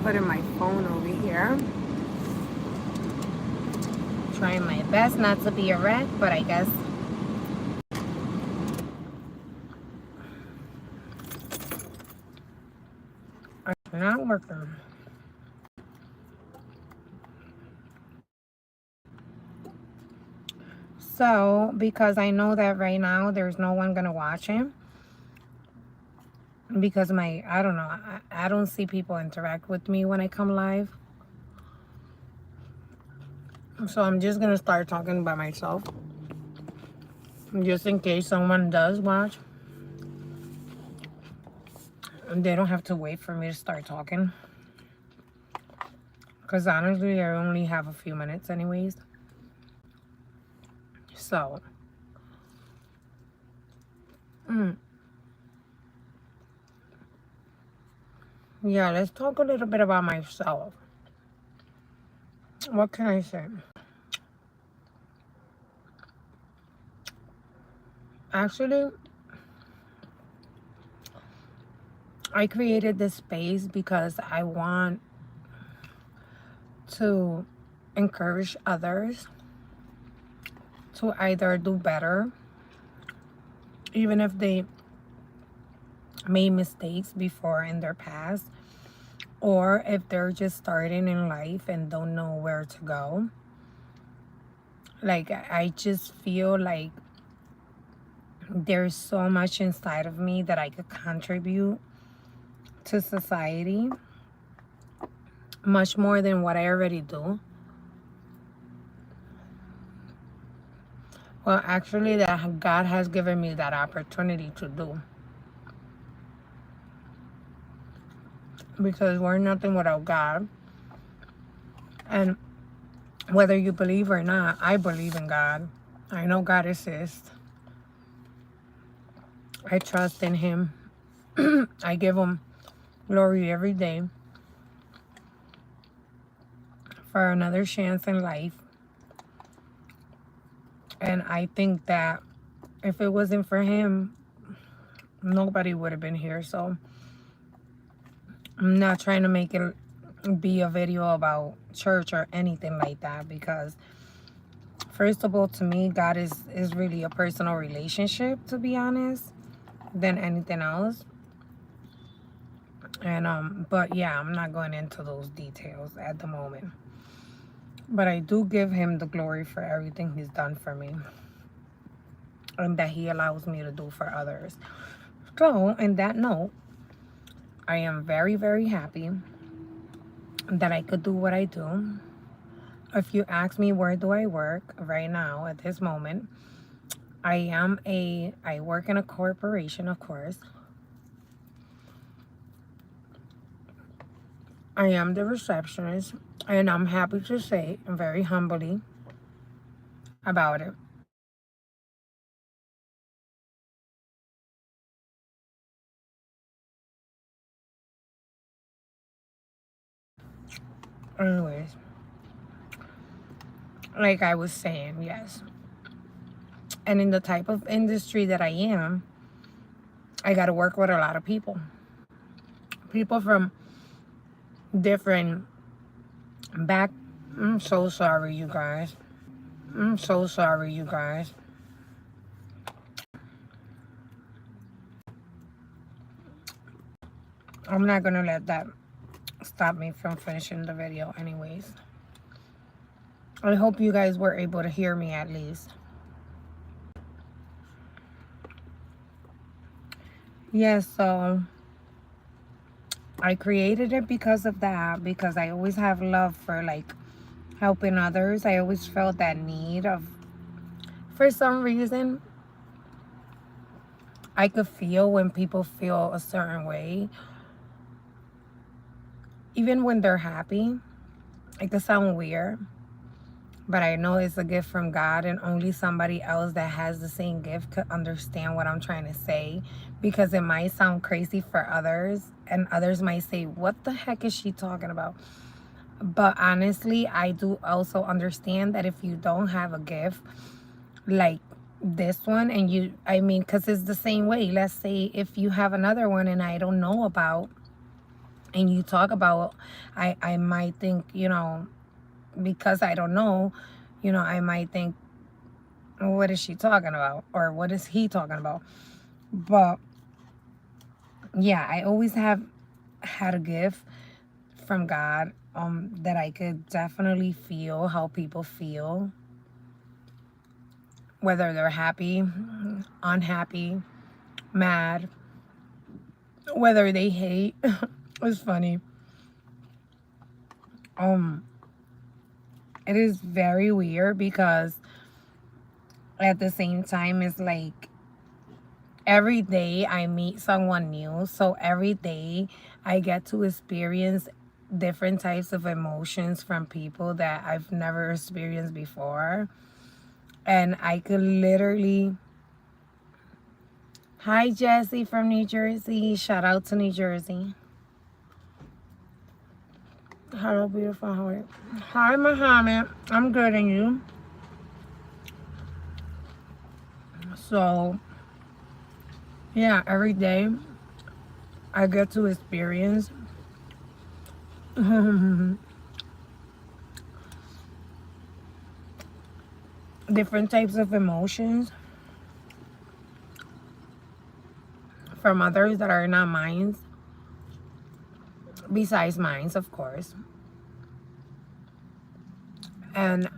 putting my phone over here. Trying my best not to be a wreck, but I guess it's not working. So, because I know that right now there's no one gonna watch him, because I don't know, I don't see people interact with me when I come live. So I'm just gonna start talking by myself, just in case someone does watch. They don't have to wait for me to start talking. Because honestly, I only have a few minutes anyways. So, yeah, let's talk a little bit about myself. What can I say? Actually, I created this space because I want to encourage others to either do better, even if they made mistakes before in their past, or if they're just starting in life and don't know where to go. Like, I just feel like there's so much inside of me that I could contribute to society, much more than what I already do. Well, actually, that God has given me that opportunity to do. Because we're nothing without God. And whether you believe or not, I believe in God. I know God exists. I trust in Him. I give Him glory every day for another chance in life. And I think that if it wasn't for Him, nobody would have been here. So I'm not trying to make it be a video about church or anything like that, because first of all, to me, God is really a personal relationship, to be honest, than anything else. And but yeah, I'm not going into those details at the moment. But I do give Him the glory for everything He's done for me and that He allows me to do for others. So, in that note, I am very, very happy that I could do what I do. If you ask me where do I work right now at this moment, I work in a corporation, of course. I am the receptionist, and I'm happy to say, very humbly, about it. Anyways, like I was saying, yes. And in the type of industry that I am, I got to work with a lot of people. People from different back. I'm so sorry, you guys. I'm so sorry, you guys. I'm not going to let that stop me from finishing the video anyways. I hope you guys were able to hear me at least. Yes, so I created it because of that, because I always have love for like helping others. I always felt that need of, for some reason, I could feel when people feel a certain way, even when they're happy. It could sound weird, but I know it's a gift from God, and only somebody else that has the same gift could understand what I'm trying to say, because it might sound crazy for others, and others might say, what the heck is she talking about? But honestly, I do also understand that if you don't have a gift like this one, and because it's the same way. Let's say if you have another one and I don't know about, and you talk about, I might think, you know, because I don't know, you know, I might think, what is she talking about? Or what is he talking about? But yeah, I always have had a gift from God, that I could definitely feel how people feel, whether they're happy, unhappy, mad, whether they hate. It's funny. Um, it is very weird because at the same time, it's like every day I meet someone new. So every day I get to experience different types of emotions from people that I've never experienced before. And I could literally... Hi, Jessie from New Jersey. Shout out to New Jersey. Hello, beautiful. How are you? Hi, Muhammad. I'm good, and you? So, yeah, every day I get to experience different types of emotions from others that are not mine, besides mine, of course. And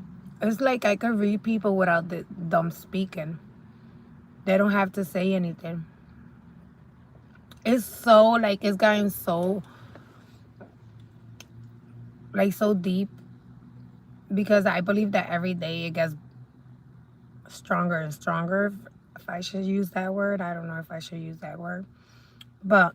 it's like I can read people without them speaking. They don't have to say anything. It's so, like, it's gotten so, like, so deep, because I believe that every day it gets stronger and stronger, if I should use that word. I don't know if I should use that word. But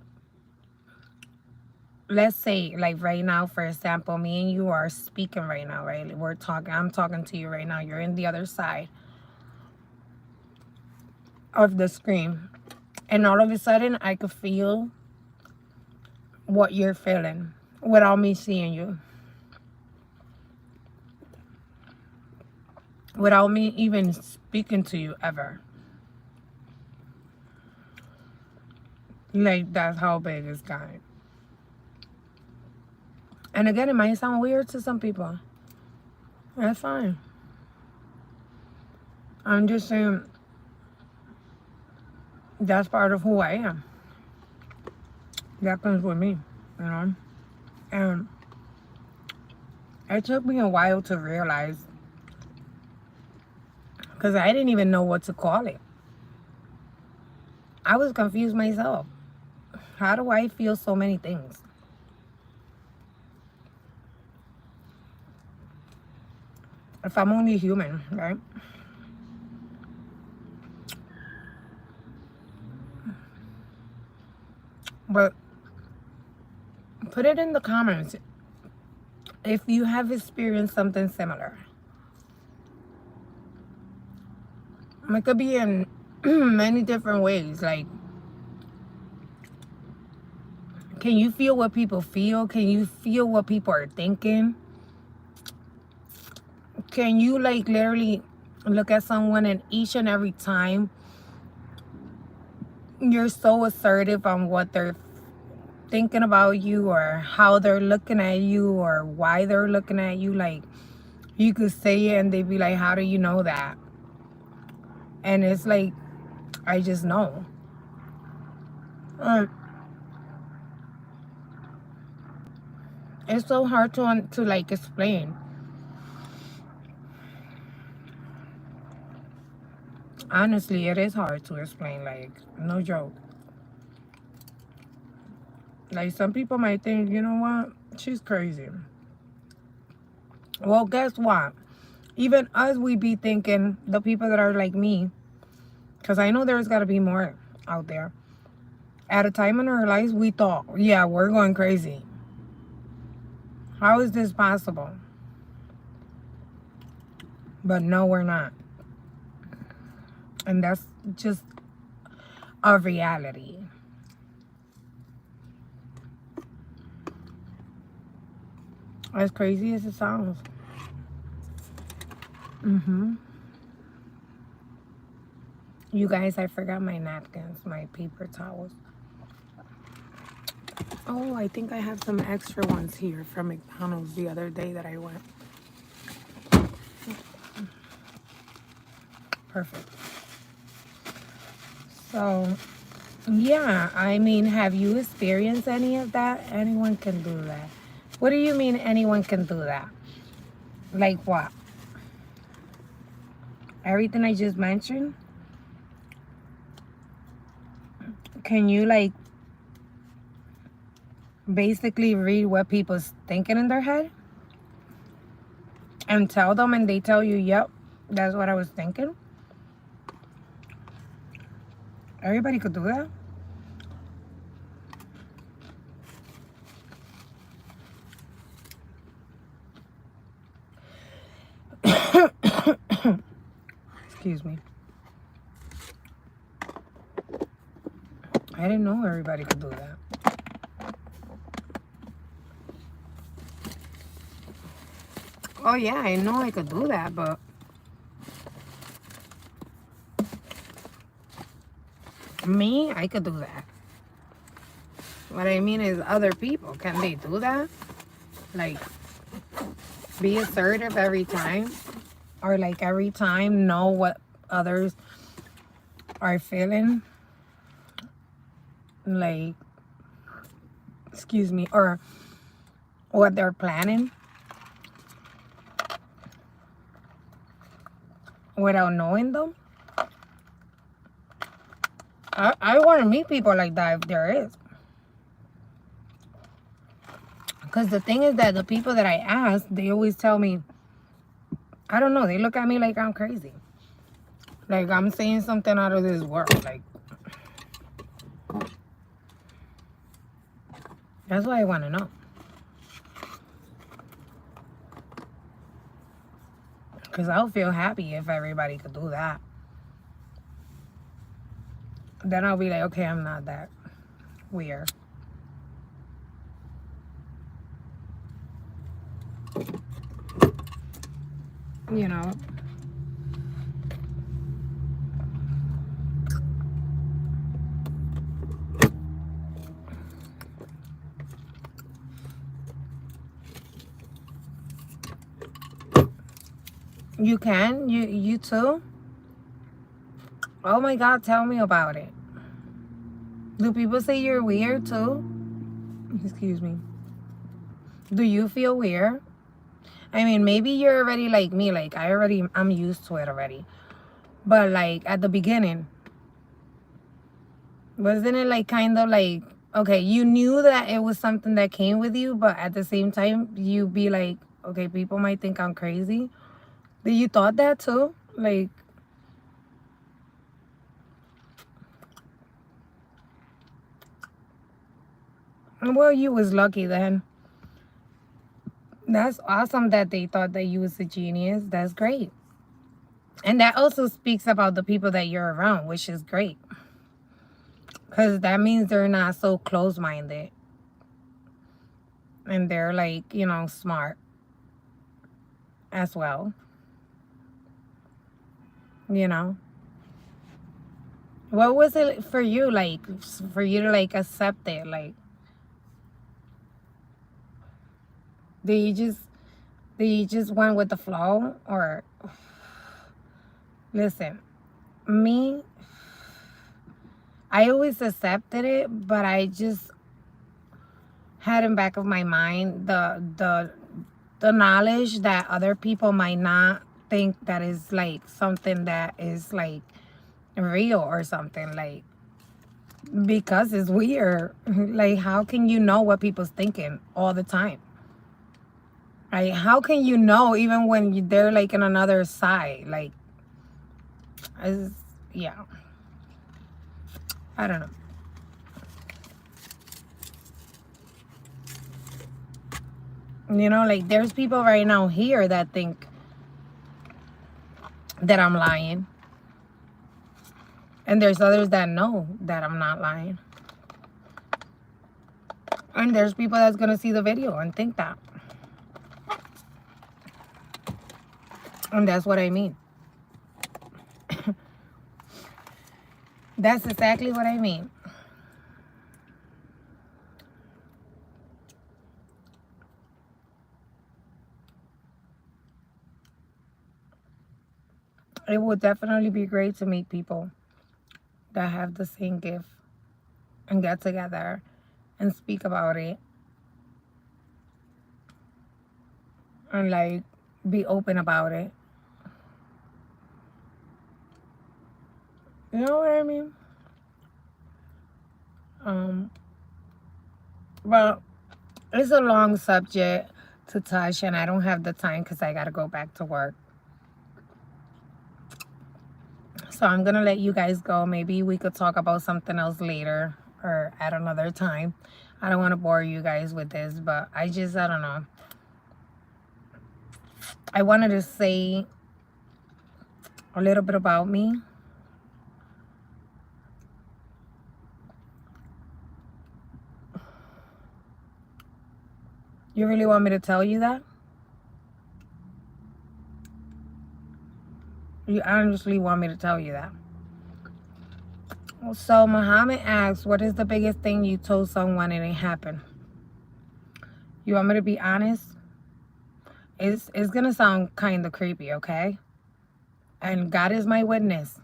let's say, like, right now, for example, me and you are speaking right now, right? We're talking. I'm talking to you right now. You're in the other side of the screen. And all of a sudden, I could feel what you're feeling without me seeing you. Without me even speaking to you ever. Like, that's how big it's gotten. And again, it might sound weird to some people. That's fine. I'm just saying that's part of who I am. That comes with me, you know? And it took me a while to realize, because I didn't even know what to call it. I was confused myself. How do I feel so many things? If I'm only human, right? But put it in the comments if you have experienced something similar. It could be in many different ways. Like, can you feel what people feel? Can you feel what people are thinking? Can you, like, literally look at someone and each and every time you're so assertive on what they're thinking about you, or how they're looking at you, or why they're looking at you? Like, you could say it and they'd be like, how do you know that? And it's like, I just know. It's so hard to like explain. Honestly, it is hard to explain, like, no joke. Like, some people might think, you know what, she's crazy. Well, guess what? Even us, we be thinking, the people that are like me, because I know there's got to be more out there. At a time in our lives, we thought, yeah, we're going crazy. How is this possible? But no, we're not. And that's just a reality. As crazy as it sounds. You guys, I forgot my napkins, my paper towels. Oh, I think I have some extra ones here from McDonald's the other day that I went. Perfect. So, yeah, I mean, have you experienced any of that? Anyone can do that. What do you mean anyone can do that? Like what? Everything I just mentioned? Can you like basically read what people's thinking in their head? And tell them and they tell you, yep, that's what I was thinking? Everybody could do that. Excuse me. I didn't know everybody could do that. Oh yeah, I know I could do that, but me, I could do that. What I mean is other people, can they do that? Like, be assertive every time? Or like every time know what others are feeling? Like, excuse me, or what they're planning? Without knowing them? I want to meet people like that if there is. Because the thing is that the people that I ask, they always tell me, I don't know, they look at me like I'm crazy. Like I'm saying something out of this world. Like, that's what I want to know. Because I'll feel happy if everybody could do that. Then I'll be like, okay, I'm not that weird. You know? You can? You too? Oh my God, tell me about it. Do people say you're weird too? Excuse me. Do you feel weird? I mean, maybe you're already like me. Like, I'm used to it already. But like, at the beginning, wasn't it like kind of like, okay, you knew that it was something that came with you, but at the same time, you be like, okay, people might think I'm crazy. Did you thought that too? Like, well, you was lucky then. That's awesome that they thought that you was a genius. That's great. And that also speaks about the people that you're around, which is great. Because that means they're not so close-minded. And they're like, you know, smart as well. You know? What was it for you, like, for you to, like, accept it? Like, did you just went with the flow? Or, listen, me, I always accepted it, but I just had in back of my mind the knowledge that other people might not think that is like something that is like real or something, like, because it's weird. Like, how can you know what people's thinking all the time? Right? How can you know even when they're like in another side? Like, yeah, I don't know. You know, like, there's people right now here that think that I'm lying. And there's others that know that I'm not lying. And there's people that's going to see the video and think that. And that's what I mean. That's exactly what I mean. It would definitely be great to meet people that have the same gift and get together and speak about it and like be open about it. You know what I mean? Well, it's a long subject to touch, and I don't have the time because I gotta go back to work. So I'm gonna let you guys go. Maybe we could talk about something else later or at another time. I don't want to bore you guys with this, but I don't know. I wanted to say a little bit about me. You really want me to tell you that? You honestly want me to tell you that? So Muhammad asks, what is the biggest thing you told someone and it happened? You want me to be honest? It's gonna sound kind of creepy, okay? And God is my witness,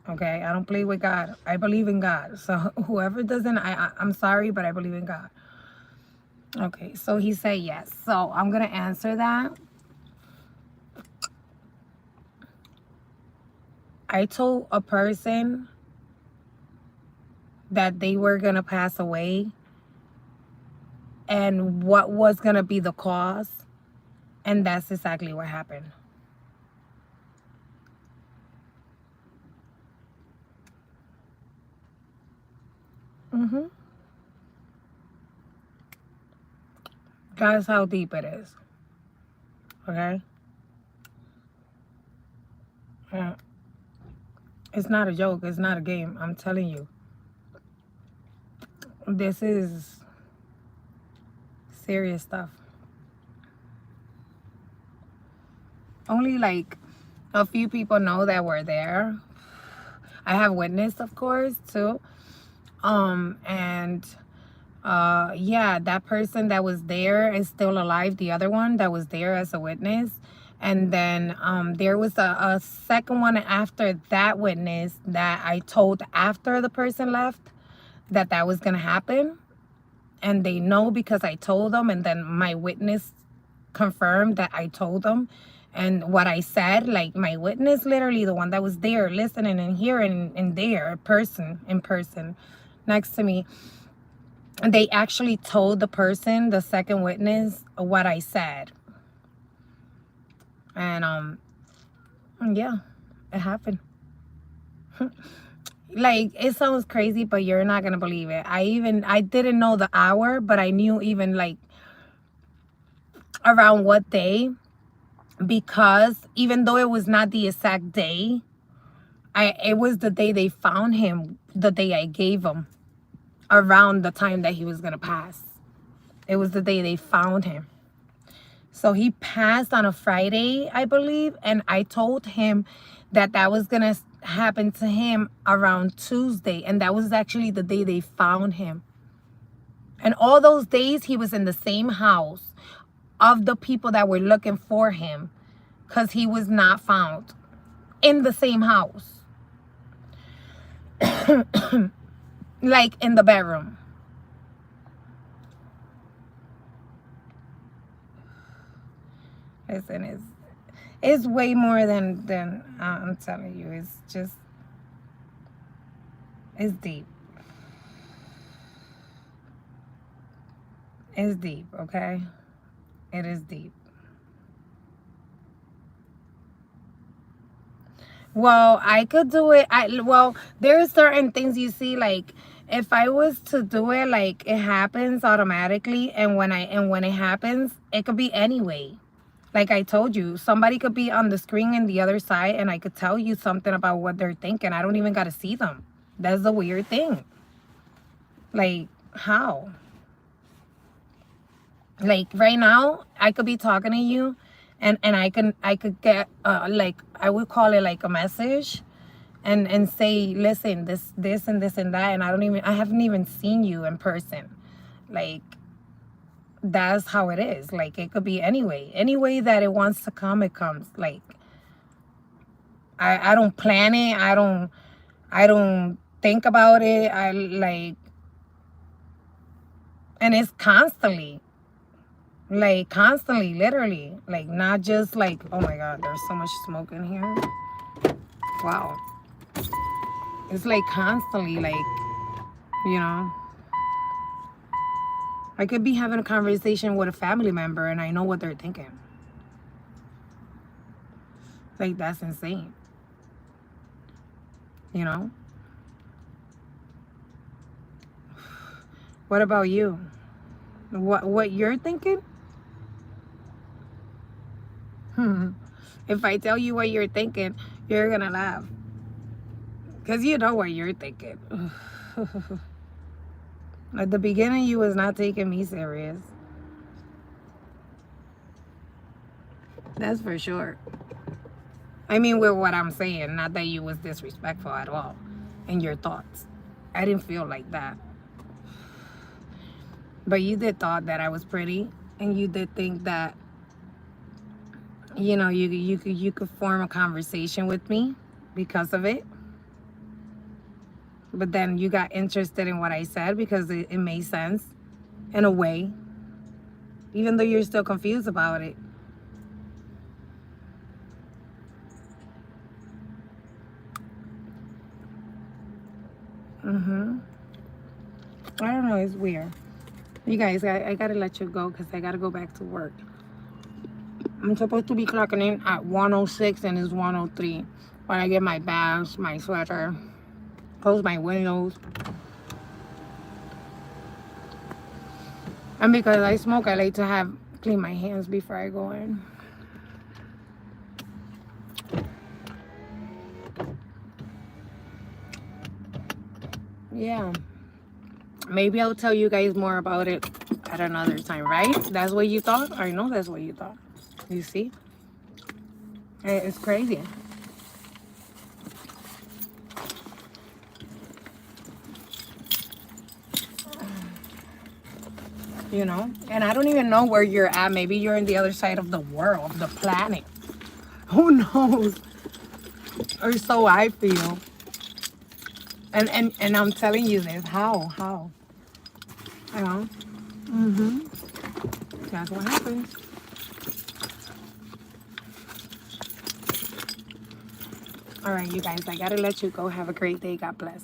okay? I don't play with God. I believe in God. So whoever doesn't, I'm sorry, but I believe in God. Okay, so he said yes. So I'm gonna answer that. I told a person that they were gonna pass away and what was gonna be the cause, and that's exactly what happened. That's how deep it is. Okay? Yeah. It's not a joke. It's not a game. I'm telling you. This is serious stuff. Only like a few people know that we're there. I have witnessed, of course, too. And yeah, that person that was there is still alive. The other one that was there as a witness. And then there was a second one after that witness that I told after the person left that was going to happen. And they know because I told them. And then my witness confirmed that I told them. And what I said, like my witness, literally the one that was there listening and hearing and there, in person next to me, they actually told the person, the second witness, what I said. And yeah, it happened. Like, it sounds crazy, but you're not gonna believe it. I didn't know the hour, but I knew even like around what day, because even though it was not the exact day, it was the day they found him, the day I gave him, around the time that he was gonna pass. It was the day they found him. So he passed on a Friday, I believe, and I told him that was gonna happen to him around Tuesday, and that was actually the day they found him. And all those days he was in the same house of the people that were looking for him, because he was not found in the same house. Like in the bedroom. Listen, it's way more than I'm telling you. It's just, it's deep. It's deep, okay? It is deep. Well, I could do it. Well, there are certain things you see, like if I was to do it, like it happens automatically, and when it happens, it could be anyway. Like I told you, somebody could be on the screen in the other side and I could tell you something about what they're thinking. I don't even got to see them. That's the weird thing. Like, how? Like right now, I could be talking to you and I could get like, I would call it like a message and say, listen, this and this and that, and I haven't even seen you in person. Like, that's how it is. Like, it could be any way that it wants to come, it comes. Like, I don't plan it. I don't think about it. And it's constantly, literally, like, not just like, oh my God, there's so much smoke in here. Wow. It's like constantly, like, you know, I could be having a conversation with a family member and I know what they're thinking. Like, that's insane. You know? What about you? What you're thinking? If I tell you what you're thinking, you're gonna laugh. Because you know what you're thinking. At the beginning, you was not taking me serious. That's for sure. I mean, with what I'm saying, not that you was disrespectful at all in your thoughts. I didn't feel like that. But you did thought that I was pretty, and you did think that, you know, you could form a conversation with me because of it. But then you got interested in what I said because it made sense in a way, even though you're still confused about it. I don't know, it's weird. You guys, I gotta let you go because I gotta go back to work. I'm supposed to be clocking in at 1:06 and it's 1:03. When I get my bags, my sweater, close my windows. And because I smoke, I like to clean my hands before I go in. Yeah. Maybe I'll tell you guys more about it at another time, right? That's what you thought? I know that's what you thought. You see? It's crazy. You know? And I don't even know where you're at. Maybe you're in the other side of the world, the planet. Who knows? Or so I feel. And I'm telling you this. How? You know? That's what happens. All right, you guys. I gotta let you go. Have a great day. God bless.